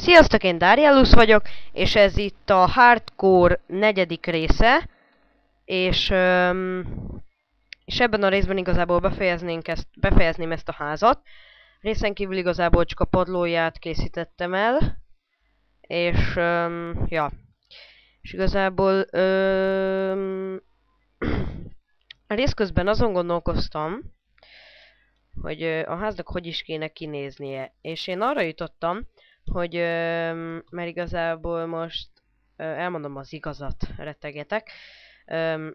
Sziasztok, én Darialus vagyok, és ez itt a Hardcore negyedik része, és, és ebben a részben igazából befejezném ezt a házat. Részen kívül igazából csak a padlóját készítettem el, és ja. És igazából a rész közben azon gondolkoztam, hogy a háznak hogy is kéne kinéznie, és én arra jutottam, hogy mert igazából most elmondom az igazat, rettegetek.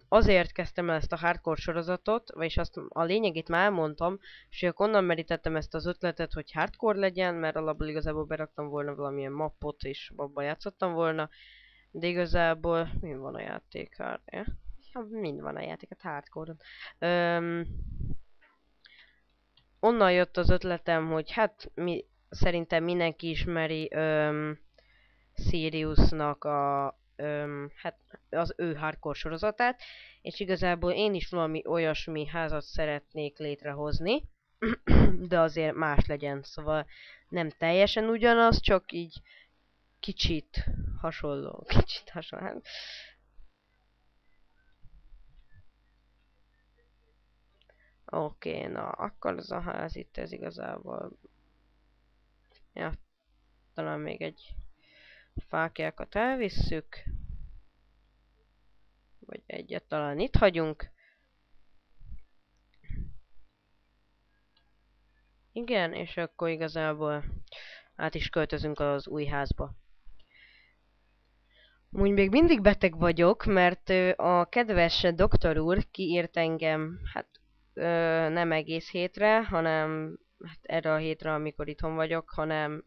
Azért kezdtem el ezt a hardcore sorozatot, vagyis azt a lényegét már elmondtam, és akkor onnan merítettem ezt az ötletet, hogy hardcore legyen, mert alapból igazából beraktam volna valamilyen mappot, és abban játszottam volna, de igazából mi van a játék? Ja, mind van a játék, hát hardcore-on. Onnan jött az ötletem, hogy hát szerintem mindenki ismeri Siriusnak hát az ő hardcore sorozatát, és igazából én is valami olyasmi házat szeretnék létrehozni, de azért más legyen, szóval nem teljesen ugyanaz, csak így kicsit hasonló. Hát. Oké, na, akkor ez a ház itt, ez igazából... Ja, talán még egy fáklyákat elvisszük. Vagy egyet talán itt hagyunk. Igen, és akkor igazából át is költözünk az új házba. Úgy még mindig beteg vagyok, mert a kedves doktor úr kiírt engem, hát nem egész hétre, hanem hát erre a hétre, amikor itthon vagyok, hanem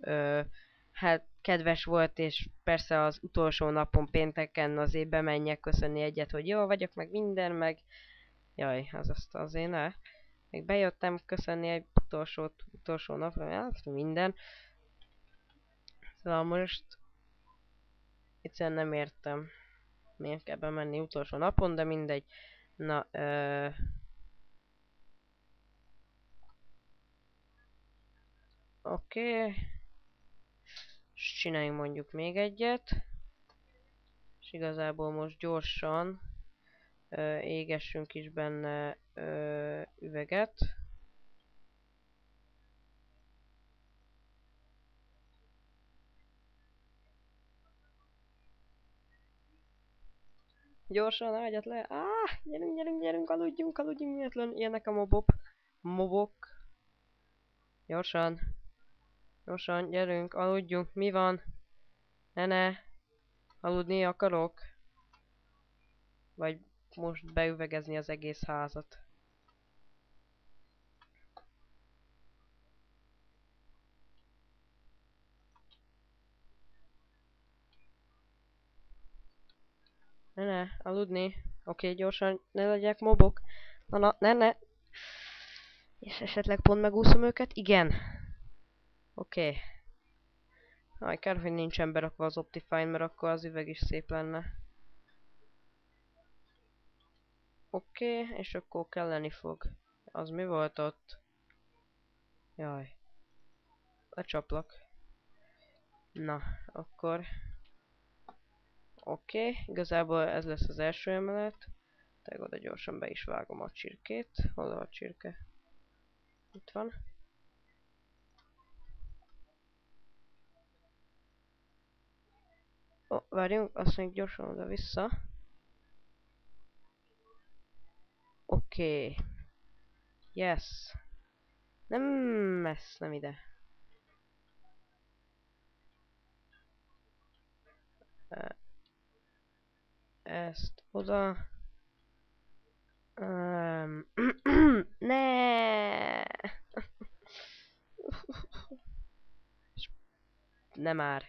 hát kedves volt, és persze az utolsó napon pénteken azért bemenjek köszönni egyet, hogy jó vagyok, meg minden, meg jaj, az azt azért ne. Még bejöttem köszönni egy utolsó napra, hát minden. Szóval most egyszerűen nem értem, miért kell bemenni utolsó napon, de mindegy. Na, oké. És csináljunk mondjuk még egyet. És igazából most gyorsan égessünk is benne üveget. Gyorsan ágyat le. Gyerünk, aludjunk, miatlan ilyenek a mobok. Gyorsan, gyerünk, aludjunk, mi van? Ne, aludni akarok? Vagy most beüvegezni az egész házat? Ne, aludni. Oké, gyorsan, ne legyek mobok. Na, ne. És esetleg pont megúszom őket? Igen. Oké. Kár, hogy nincsen berakva az Optifine, mert akkor az üveg is szép lenne. Oké, és akkor kelleni fog. Az mi volt ott? Jaj. Lecsaplak. Na, akkor... Oké, igazából ez lesz az első emelet. Tehát oda gyorsan be is vágom a csirkét. Hol a csirke? Itt van. Várjunk, azt még gyorsan oda-vissza. Oké. Yes. Nem ez, nem ide. Ezt oda. Ne. Nem már.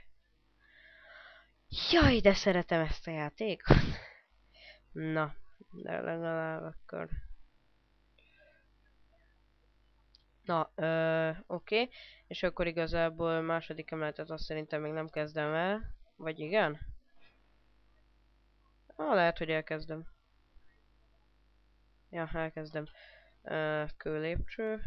Jaj, de szeretem ezt a játékot. Na, de legalább akkor... Na, oké. És akkor igazából második emeletet azt szerintem még nem kezdem el. Vagy igen? Lehet, hogy elkezdem. Ja, elkezdem. Kőlépcső.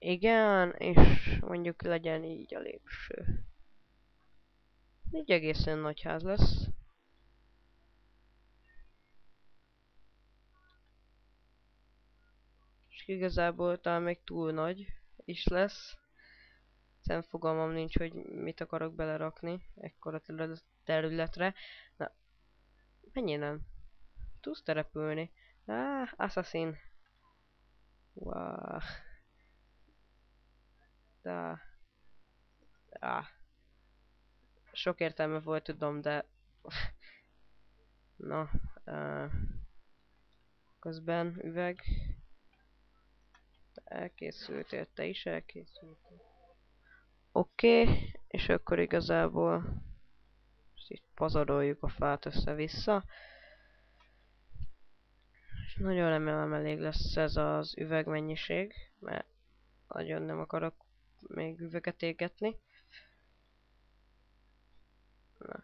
Igen, és mondjuk legyen így a lépcső. Így egészen nagy ház lesz. És igazából talán még túl nagy is lesz. Hiszen fogalmam nincs, hogy mit akarok belerakni ekkora területre. Na, menjél nem. Tudsz te repülni? Assassin. Wow. De... Sok értelme volt, tudom, de... Na, közben üveg. Elkészültél, te is elkészültél. Oké, és akkor igazából most itt pazaroljuk a fát össze-vissza. És nagyon remélem elég lesz ez az üvegmennyiség, mert nagyon nem akarok még üveget égetni. Na,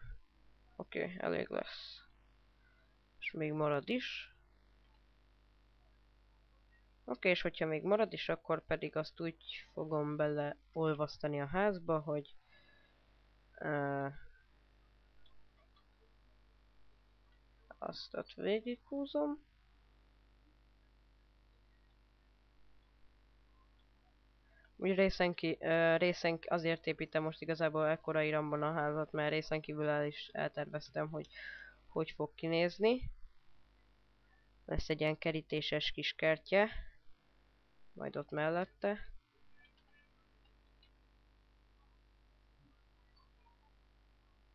oké, elég lesz. És még marad is. Oké, és hogyha még marad is, akkor pedig azt úgy fogom beleolvasztani a házba, hogy azt ott végighúzom. Úgy részen azért építem most igazából ekkora iramban a házat, mert részen kívül el is elterveztem, hogy hogy fog kinézni. Lesz egy ilyen kerítéses kis kertje, majd ott mellette.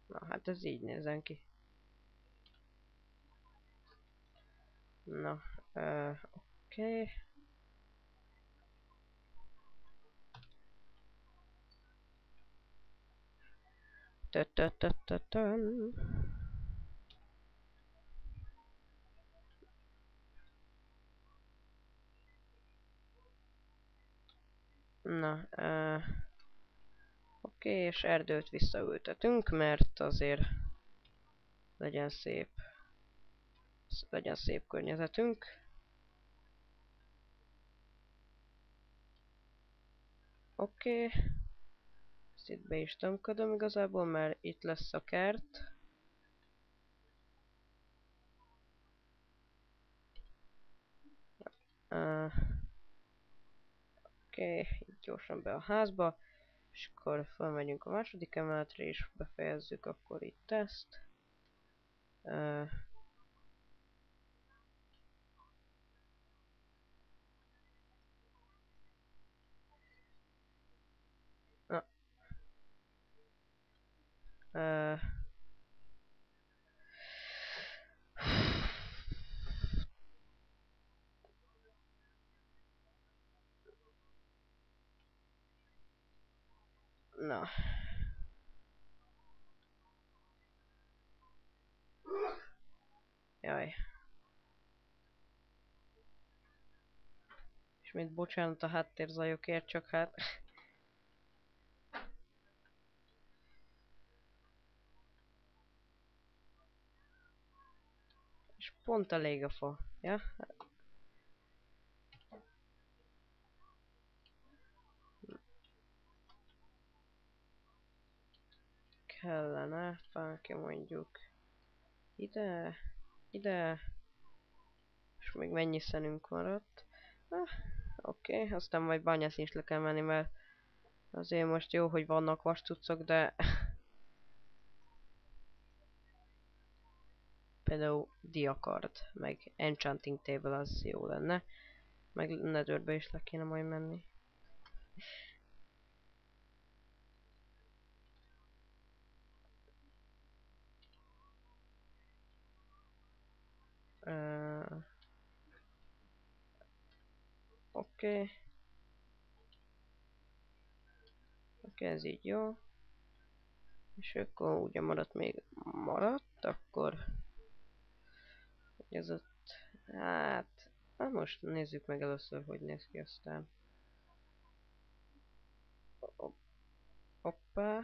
Na hát ez így nézzen ki. Na, oké. Na, oké, és erdőt visszaültetünk, mert azért legyen szép környezetünk. Oké, ezt itt be is tömködöm igazából, mert itt lesz a kert. Oké, így gyorsan be a házba, és akkor felmegyünk a második emeletre, és befejezzük akkor itt ezt. Na, na. Jaj. Ismét bocsánat a háttérzajokért, csak hát... És pont elég a fa, ja? Kellene, fákja mondjuk ide, ide, és még mennyi szenünk maradt. Oké, aztán majd bányászni is le kell menni, mert azért most jó, hogy vannak vastucok, de például diakard, meg enchanting table az jó lenne. Meg netherbe is le kéne majd menni. Oké. Oké, ez így jó. És akkor ugye maradt, akkor ez ott, hát most nézzük meg először, hogy néz ki aztán. Hoppá.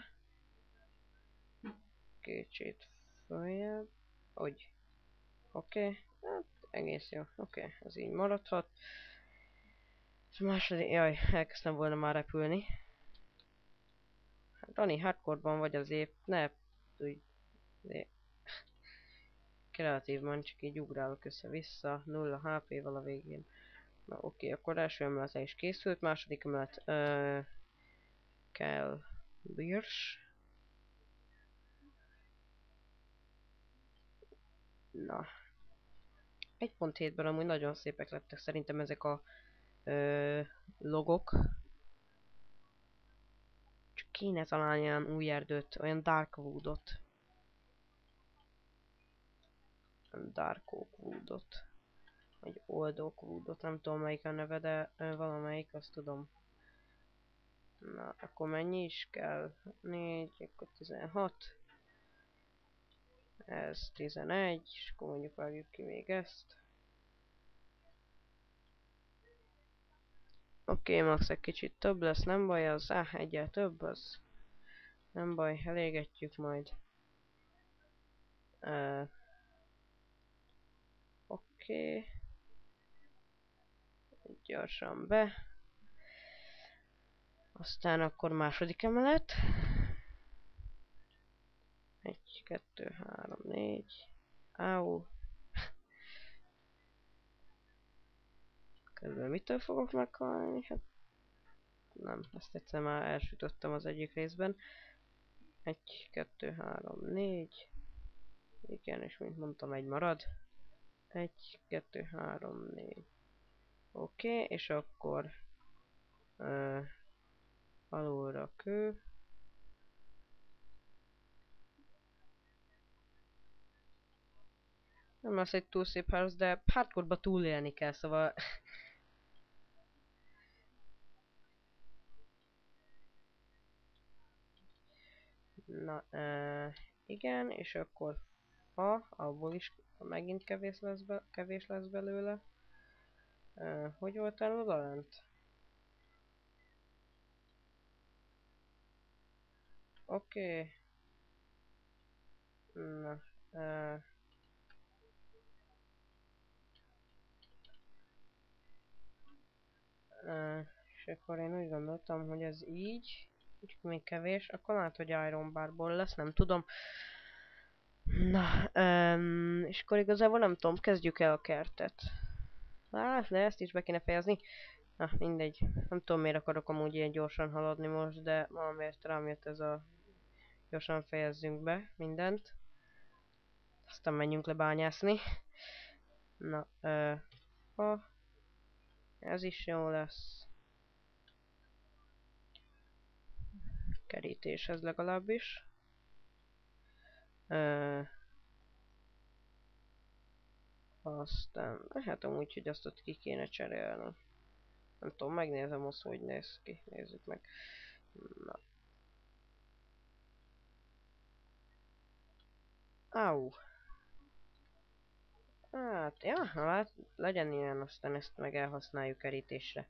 Kicsit följebb. Hogy. Oké. Hát egész jó. Oké, ez így maradhat. Második... Jaj, elkezdtem volna már repülni. Hát Dani, hardcore-ban vagy azért, ne tudj... Kreatívban csak így ugrálok össze-vissza, 0 HP-val a végén. Na oké, akkor első emelete is készült, második emelet... kell... Birs. Na. 1.7-ben amúgy nagyon szépek lettek szerintem ezek a logok. Csak kéne találni olyan új erdőt, olyan Darkwoodot. Dark Oakwoodot. Vagy Old Oakwoodot, nem tudom melyik a neve, de valamelyik, azt tudom. Na, akkor mennyi is kell? 4, akkor 16. Ez 11, és akkor mondjuk vágjuk ki még ezt. Oké, max egy kicsit több lesz, nem baj, az egyel több, az nem baj, elégetjük majd. Oké. Gyorsan be. Aztán akkor második emelet. 1, 2, 3, 4. Áú. Közben mitől fogok meghalni? Hát nem, ezt egyszer már elsütöttem az egyik részben. 1, 2, 3, 4. Igen, és mint mondtam, egy marad. 1, 2, 3, 4. Oké, és akkor alulra kő. Nem az egy túl szép ház, de hardcore-ba túlélni kell, szóval... Na, igen, és akkor fa, abból is megint kevés lesz belőle. Hogy volt el odalent? Oké. Na, és akkor én úgy gondoltam, hogy ez így, csak még kevés, akkor lehet, hogy Iron Barból lesz, nem tudom. Na, és akkor igazából nem tudom, kezdjük el a kertet. De ezt is be kéne fejezni. Na, mindegy. Nem tudom, miért akarok amúgy ilyen gyorsan haladni most, de valamiért rám jött ez a... Gyorsan fejezzünk be mindent. Aztán menjünk le bányászni. Na, ez is jó lesz. Kerítéshez legalábbis. Aztán, hát amúgy, hogy azt ott ki kéne cserélni. Nem tudom, megnézem azt, hogy néz ki. Nézzük meg. Na. Au. Hát, ja, hát legyen ilyen, aztán ezt meg elhasználjuk kerítésre.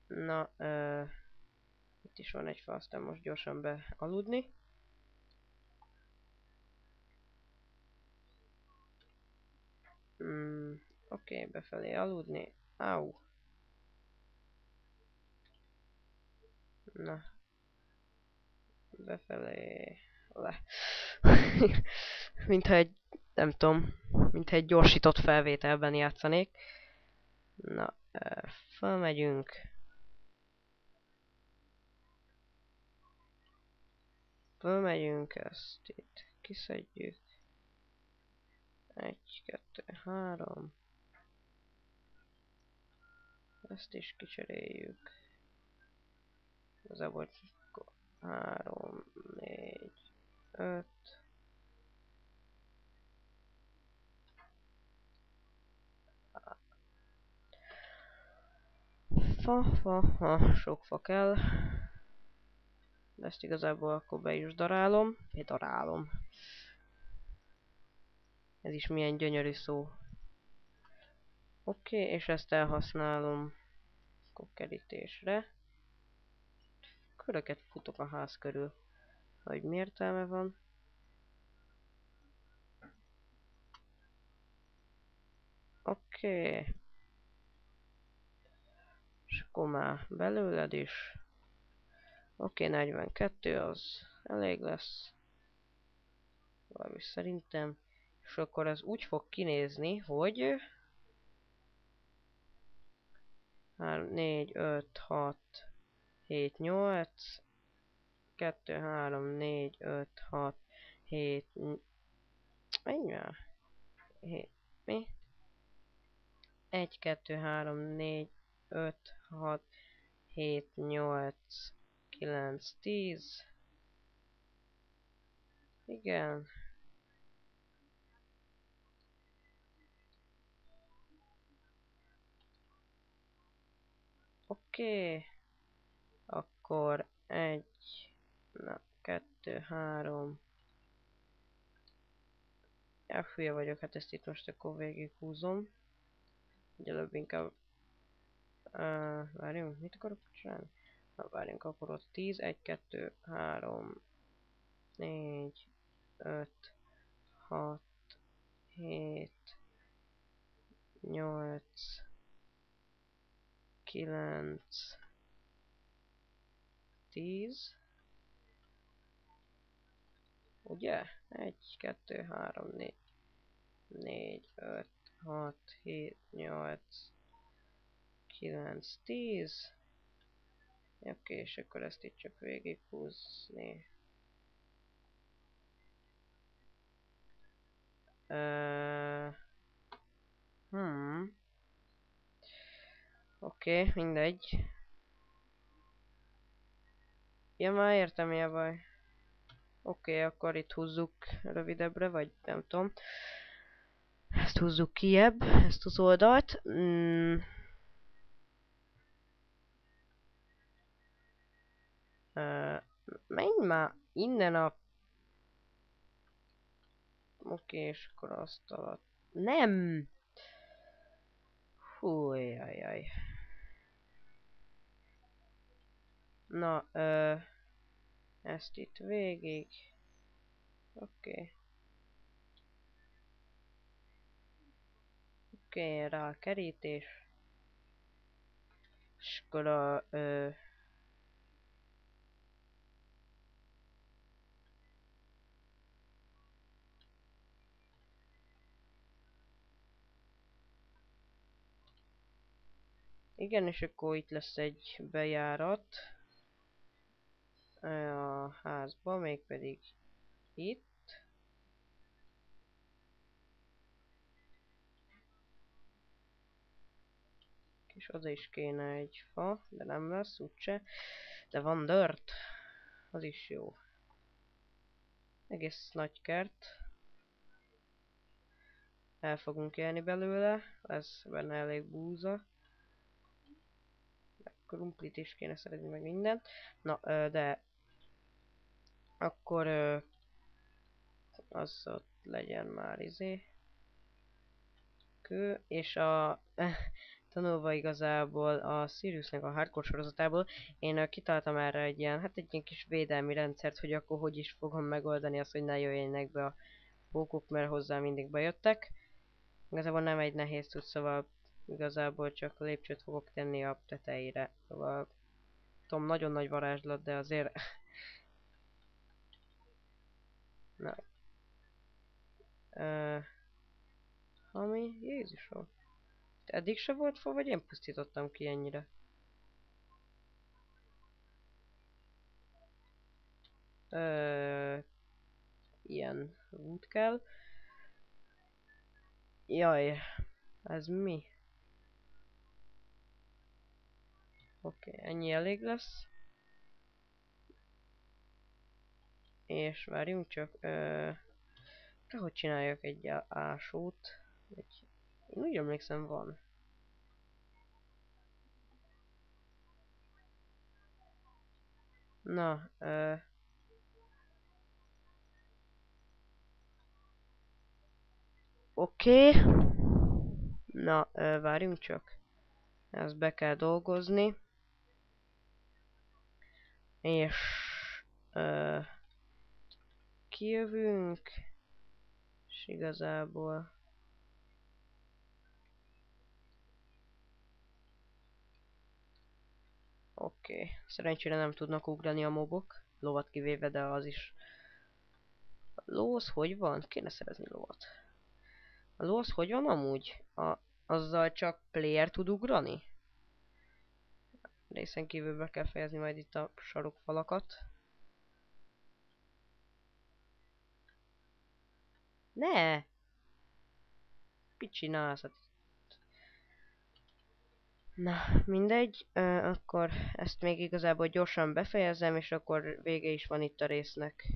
Na, itt is van egy fa, aztán most gyorsan bealudni. Oké, befelé aludni. Au. Na. Befelé. Le. Mintha egy, nem tudom, mintha egy gyorsított felvételben játszanék. Na, felmegyünk. Fölmegyünk, ezt itt kiszedjük. 1, 2, 3. Ezt is kicseréljük. Igazából 3, 4, 5. Fa, sok fa kell. De ezt igazából akkor be is darálom. Darálom. Ez is milyen gyönyörű szó. Oké, és ezt elhasználom kerítésre. köröket futok a ház körül. Hogy mi értelme van? Oké. És akkor már belőled is. Oké, 42 az elég lesz. Valami szerintem. És akkor ez úgy fog kinézni, hogy 3, 4, 5, 6, 7, 8, 2, 3, 4, 5, 6, 7, mennyi már? 7, mi? 1, 2, 3, 4, 5, 6, 7, 8, 9, 10. Igen. Oké. Akkor 1, 2, 3. Hülye vagyok, hát ezt itt most akkor végighúzom. Előbb inkább... várjunk, mit akarok csinálni? Várjunk, akkor ott 10, 1, 2, 3, 4, 5, 6, 7, 8, 9, 10. Ugye? 1, 2, 3, 4, 4, 5, 6, 7, 8, 9, 10. Oké, és akkor ezt itt csak végighúzni. Oké, mindegy. Ja, már értem, mi a baj. Oké, akkor itt húzzuk rövidebbre, vagy nem tudom. Ezt húzzuk kijebb, ezt az oldalt. Menj már innen a... Oké, és akkor azt alatt... Nem! Fújjajjaj. Na, ezt itt végig. Oké. Oké, rá a kerítés. És akkor a... igen, és akkor itt lesz egy bejárat a házba, mégpedig itt. És oda is kéne egy fa, de nem lesz úgyse. De van dirt, az is jó. Egész nagy kert. El fogunk élni belőle, lesz benne elég búza. Krumplit is kéne szerezni meg mindent. Na, de akkor az ott legyen már kő, és a tanulva igazából a Siriusnek a hardcore sorozatából én kitaláltam erre egy ilyen, hát egy ilyen kis védelmi rendszert, hogy akkor hogy is fogom megoldani azt, hogy ne jöjjenek be a pókok, mert hozzá mindig bejöttek. Igazából nem egy nehéz tud, szóval igazából csak lépcsőt fogok tenni a tetejére. Szóval tudom, nagyon nagy varázslat, de azért... Na. Ami? Jézusom. Eddig se volt fa, vagy én pusztítottam ki ennyire? Ilyen út kell. Jaj, ez mi? Oké, ennyi elég lesz. És várjunk csak, hogy csináljak egy ásót? Én úgy emlékszem van. Na, oké. Na, várjunk csak. Ezt be kell dolgozni. És ö, kijövünk, és igazából oké. Szerencsére nem tudnak ugrani a mobok, lovat kivéve, de az is. A ló az hogy van? Kéne szerezni lovat. A ló az hogy van amúgy? Azzal csak player tud ugrani? Részen kívül be kell fejezni majd itt a sarokfalakat. Ne! Mit csinálsz? Hát na, mindegy, akkor ezt még igazából gyorsan befejezem, és akkor vége is van itt a résznek.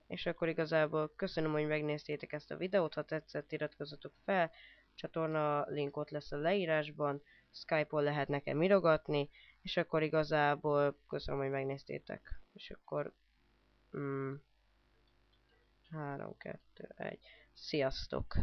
És akkor igazából köszönöm, hogy megnéztétek ezt a videót, ha tetszett, iratkozzatok fel, csatorna link ott lesz a leírásban, Skype-on lehet nekem írogatni, és akkor igazából köszönöm, hogy megnéztétek. És akkor 3, 2, 1, sziasztok!